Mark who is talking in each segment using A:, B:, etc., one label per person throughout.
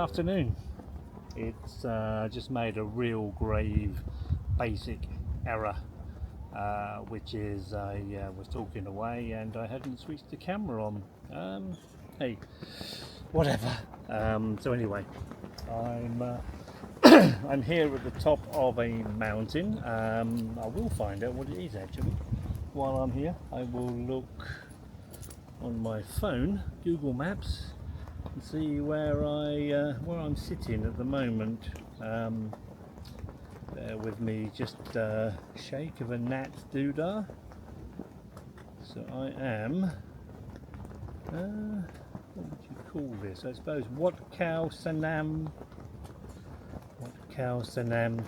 A: afternoon. It's just made a real grave basic error, which is I was talking away and I hadn't switched the camera on. Hey, whatever. So anyway, I'm I'm here at the top of a mountain. I will find out what it is actually. While I'm here, I will look on my phone, Google Maps, and see where I'm sitting at the moment. Bear with me, just shake of a gnat doodah. So I am, what would you call this? I suppose Wat Khao Sanam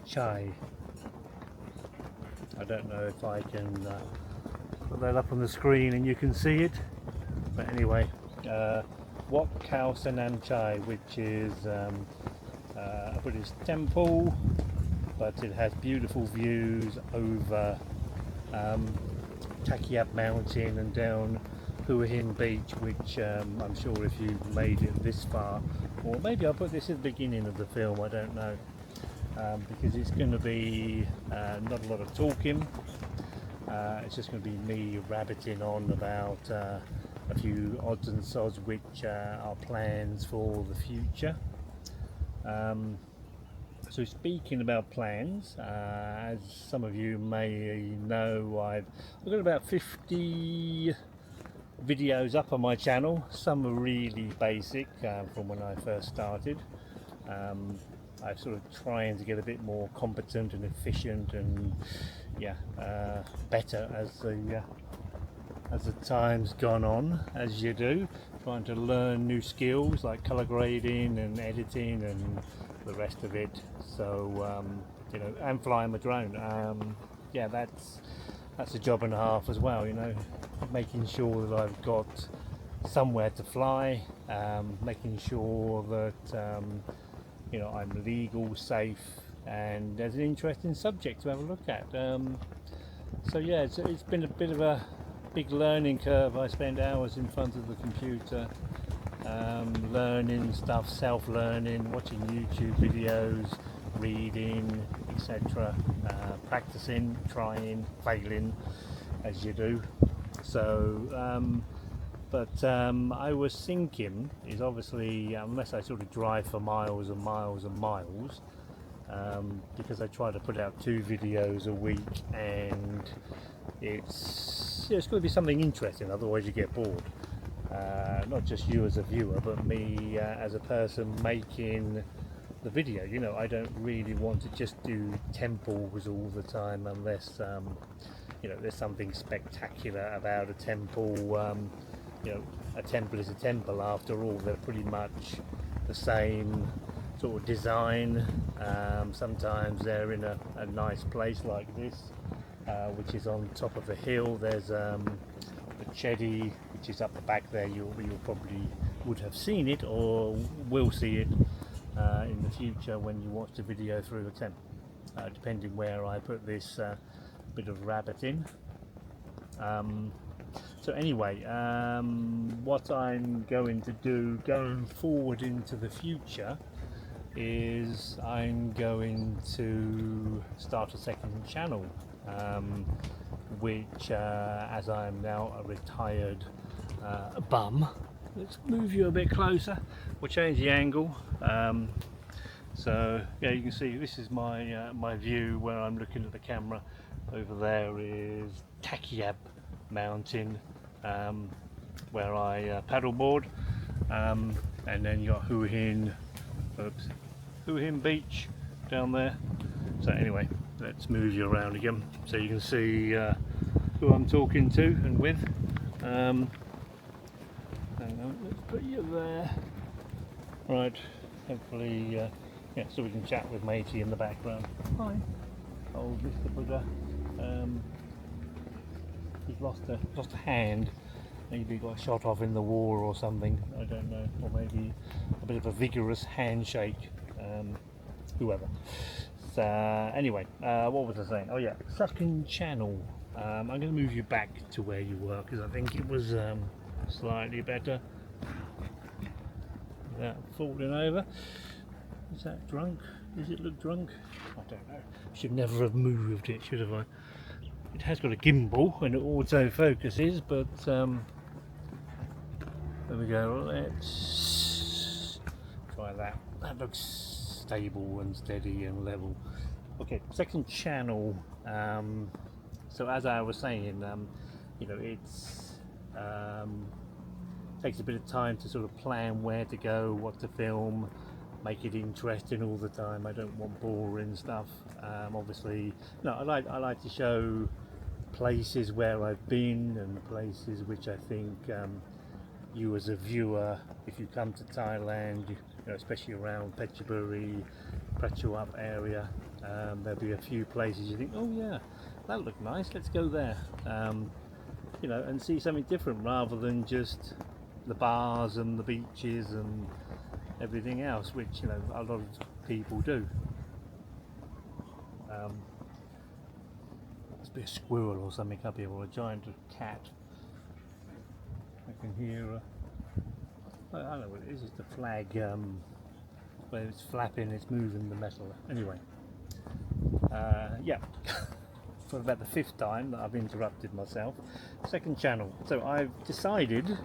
A: Chai. I don't know if I can put that up on the screen and you can see it, but anyway, Wat Khao Sanam Chai, which is a Buddhist temple, but it has beautiful views over Takiab Mountain and down Hua Hin beach, which I'm sure if you've made it this far, or maybe I'll put this at the beginning of the film, I don't know, because it's going to be not a lot of talking. It's just going to be me rabbiting on about a few odds and sods which are plans for the future. So speaking about plans, as some of you may know, I've got about 50 videos up on my channel. Some are really basic from when I first started. I'm sort of trying to get a bit more competent and efficient and better as the time's gone on, as you do, trying to learn new skills like color grading and editing and the rest of it. So you know, and flying my drone. Yeah, that's a job and a half as well, you know, making sure that I've got somewhere to fly, making sure that you know, I'm legal, safe, and there's an interesting subject to have a look at. So yeah, it's been a bit of a big learning curve. I spend hours in front of the computer, learning stuff, self-learning, watching YouTube videos, reading, etc., practicing, trying, failing, as you do. So but I was thinking is obviously, unless I sort of drive for miles and miles and miles, because I try to put out 2 videos a week, and it's going to be something interesting, otherwise you get bored. Not just you as a viewer, but me as a person making the video. You know, I don't really want to just do temples all the time unless you know, there's something spectacular about a temple. You know, a temple is a temple after all. They're pretty much the same sort of design. Sometimes they're in a nice place like this, which is on top of a hill. There's the Chedi, which is up the back there. You probably would have seen it or will see it in the future when you watch the video through the temple, depending where I put this bit of rabbit in. So anyway, what I'm going to do going forward into the future is I'm going to start a second channel, which as I'm now a retired bum, let's move you a bit closer, we'll change the angle. So yeah, you can see this is my my view where I'm looking at the camera. Over there is Takiab Mountain, where I paddleboard, and then you got Hua Hin Beach down there. So anyway, let's move you around again so you can see who I'm talking to and with. Hang on, let's put you there. Right, hopefully, yeah, so we can chat with Matey in the background. Hi, old Mr. Buddha. He's lost a hand. Maybe got shot off in the war or something. I don't know. Or maybe a bit of a vigorous handshake. Whoever. So anyway, what was I saying? Oh yeah, second channel. I'm going to move you back to where you were because I think it was slightly better. without falling over. Is that drunk? Does it look drunk? I don't know. Should never have moved it, should have I? It has got a gimbal and it auto focuses, but there we go. Let's try that. That looks stable and steady and level. Okay, second channel. So as I was saying, you know, it's takes a bit of time to sort of plan where to go, what to film, make it interesting all the time. I don't want boring stuff. Obviously, no, I like to show places where I've been and places which I think you as a viewer, if you come to Thailand, you know, especially around Phetchaburi, Prachuap area, there'll be a few places you think, oh yeah, that looked nice, let's go there. You know, and see something different rather than just the bars and the beaches and everything else, which, you know, a lot of people do. Must be a squirrel or something up here, or a giant cat. I can hear I don't know what it is. It's the flag where it's flapping, it's moving the metal. Anyway, yeah. For about the 5th time that I've interrupted myself. Second channel. So I've decided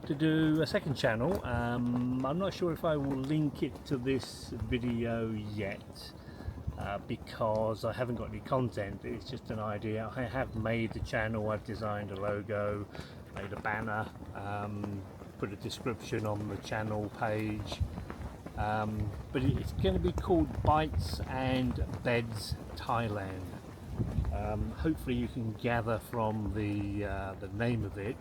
A: to do a second channel. I'm not sure if I will link it to this video yet, because I haven't got any content. It's just an idea. I have made the channel, I've designed a logo, made a banner, put a description on the channel page, but it's going to be called Bites and Beds Thailand. Hopefully you can gather from the name of it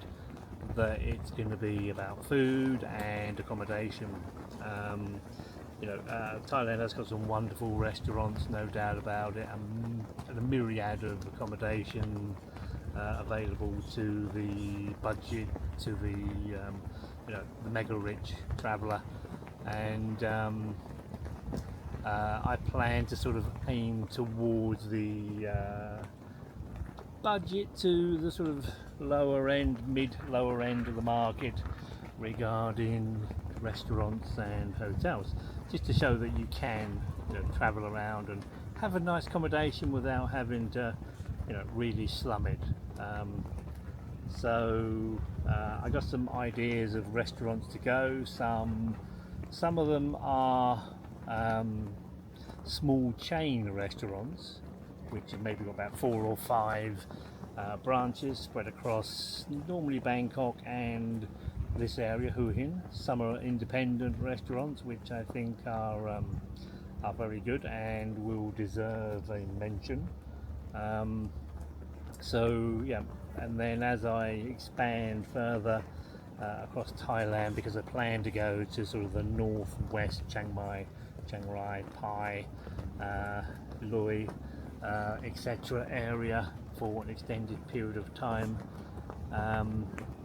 A: that it's going to be about food and accommodation. You know, Thailand has got some wonderful restaurants, no doubt about it, and a myriad of accommodation available to the budget, to the you know, the mega rich traveller, and I plan to sort of aim towards the budget to the sort of lower end, lower end of the market regarding restaurants and hotels, just to show that you can, you know, travel around and have a nice accommodation without having to, you know, really slum it. So I got some ideas of restaurants to go. Some of them are small chain restaurants, which have maybe got about 4 or 5 branches spread across normally Bangkok and this area, Hua Hin. Some are independent restaurants, which I think are very good and will deserve a mention. So yeah, and then as I expand further across Thailand, because I plan to go to sort of the northwest, Chiang Mai, Chiang Rai, Pai, Lui, etc. area for an extended period of time,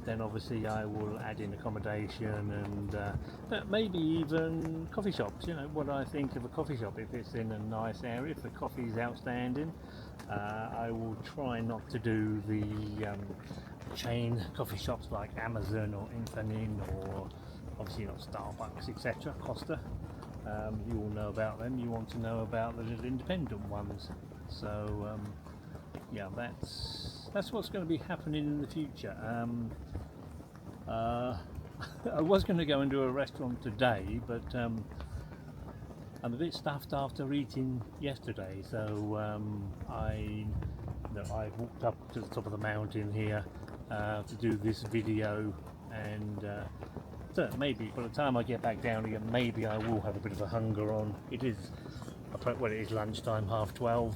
A: then obviously I will add in accommodation and maybe even coffee shops. You know, what I think of a coffee shop, if it's in a nice area, if the coffee is outstanding, I will try not to do the chain coffee shops like Amazon or Infineon, or obviously not Starbucks, etc. Costa. You all know about them. You want to know about the little independent ones. So yeah, that's what's going to be happening in the future. I was going to go and do a restaurant today, but I'm a bit stuffed after eating yesterday, so I walked up to the top of the mountain here to do this video, and so maybe by the time I get back down again, maybe I will have a bit of a hunger on. It is, well, it is lunchtime, 12:30.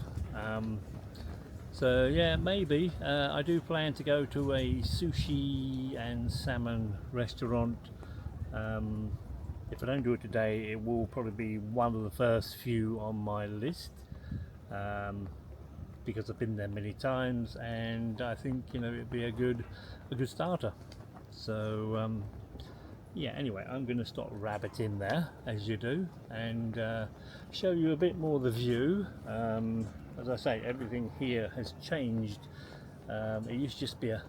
A: So yeah, maybe I do plan to go to a sushi and salmon restaurant. If I don't do it today, it will probably be one of the first few on my list, because I've been there many times, and I think, you know, it'd be a good starter. So yeah, anyway, I'm going to stop rabbiting there, as you do, and show you a bit more of the view. As I say, everything here has changed. It used to just be a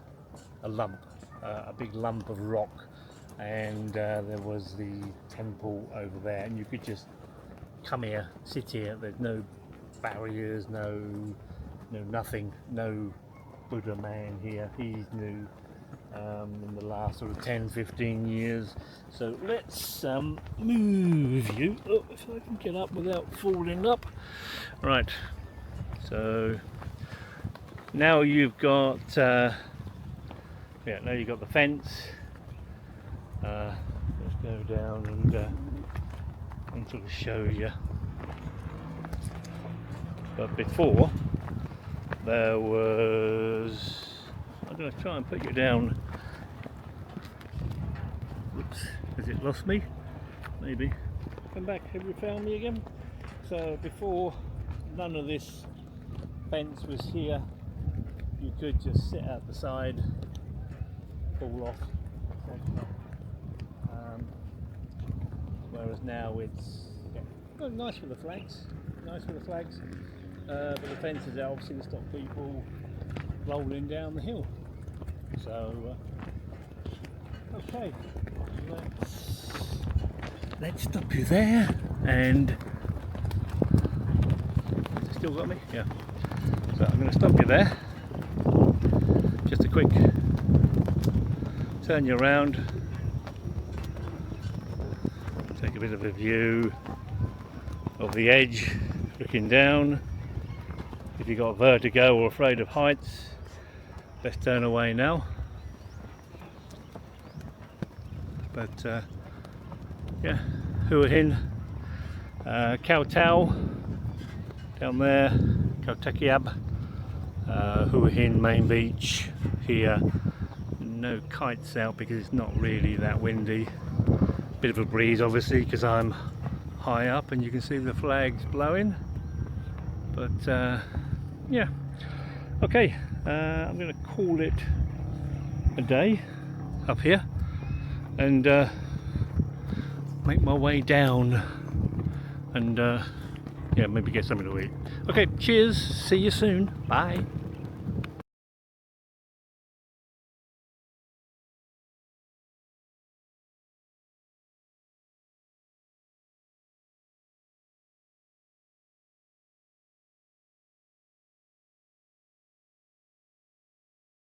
A: lump, a big lump of rock, and there was the temple over there, and you could just come here, sit here. There's no barriers, no nothing, no Buddha man here. He's new in the last sort of 10-15 years. So let's move you up, if I can get up without falling up. Right, so now you've got now you've got the fence. Let's go down and sort of show you. But before there was, I'm going to try and put you down. Whoops, has it lost me? Maybe. Come back, have you found me again? So before, none of this fence was here. You could just sit out the side, fall off, whereas now it's well, nice for the flags, but the fence is obviously to stop people rolling down the hill. So okay, let's stop you there. And has it still got me? Yeah. So I'm going to stop you there. Just a quick turn you around, take a bit of a view of the edge looking down. If you've got vertigo or afraid of heights, best turn away now. But yeah, Hua Hin, Khao Tao down there, Khao Tekiab, Hua Hin main beach here. No kites out because it's not really that windy. Bit of a breeze obviously because I'm high up and you can see the flags blowing. But yeah, okay, I'm going to call it a day up here and make my way down and yeah, maybe get something to eat. Okay, cheers, see you soon, bye.